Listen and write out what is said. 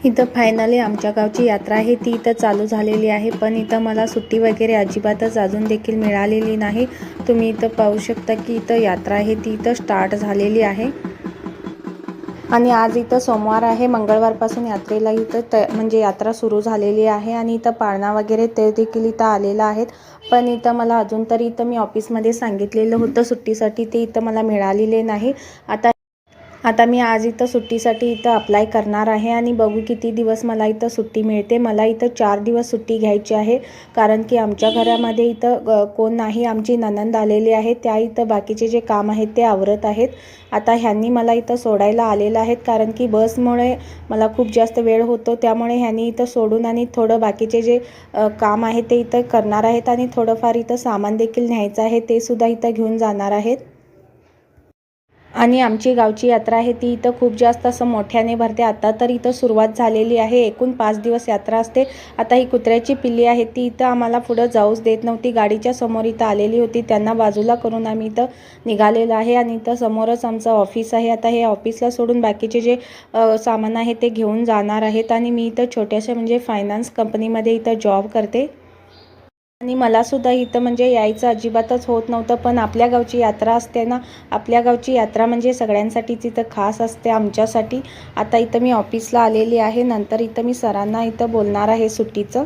इथं फायनली आमच्या गावची यात्रा आहे ती इथं चालू झालेली आहे, पण इथं मला सुट्टी वगैरे अजिबातच अजून देखील मिळालेली नाही। तुम्ही इथं पाहू शकता की इथं यात्रा आहे ती इथं स्टार्ट झालेली आहे आणि आज इथं सोमवार आहे। मंगळवारपासून यात्रेला इथं म्हणजे यात्रा सुरू झालेली आहे आणि इथं पाळणा वगैरे ते देखील इथं आलेला आहेत। पण इथं मला अजून तरी इथं मी ऑफिसमध्ये सांगितलेलं होतं सुट्टीसाठी, ते इथं मला मिळालेले नाही। आता मी आज इथं सुट्टीसाठी इथं अप्लाय करणार आहे आणि बघू किती दिवस मला इथं सुट्टी मिळते। मला इथं 4 दिवस सुट्टी घ्यायची आहे, कारण की आमच्या घरामध्ये इथं कोण नाही। आमची नणंद आलेली आहे, त्या इथं बाकीचे जे काम आहेत ते आवरत आहेत। आता ह्यांनी मला इथं सोडायला आलेलं आहेत, कारण की बसमुळे मला खूप जास्त वेळ होतो, त्यामुळे ह्यांनी इथं सोडून आणि थोडं बाकीचे जे काम आहे ते इथं करणार आहेत आणि थोडंफार इथं सामान देखील न्यायचं आहे, ते सुद्धा इथं घेऊन जाणार आहेत। आणि आमची गावची यात्रा आहे ती इथं खूप जास्त असं मोठ्याने भरते। आता तर इथं सुरुवात झालेली आहे, एकूण 5 दिवस यात्रा असते। आता ही कुत्र्याची पिल्ली आहे ती इथं आम्हाला पुढं जाऊच देत नव्हती, गाडीच्या समोर इथं आलेली होती, त्यांना बाजूला करून आम्ही इथं निघालेलो आहे आणि इथं समोरच आमचं ऑफिस आहे। आता हे ऑफिसला सोडून बाकीचे जे सामान आहे ते घेऊन जाणार आहेत आणि मी इथं छोट्याशा म्हणजे फायनान्स कंपनीमध्ये इथं जॉब करते आणि मला सुद्धा इथं म्हणजे यायचं अजिबातच होत नव्हतं, पण आपल्या गावची यात्रा असते ना, आपल्या गावची यात्रा म्हणजे सगळ्यांसाठीच इथं खास असते आमच्यासाठी। आता इथं मी ऑफिसला आलेली आहे, नंतर इथं मी सरांना इथं बोलणार आहे सुट्टीचं।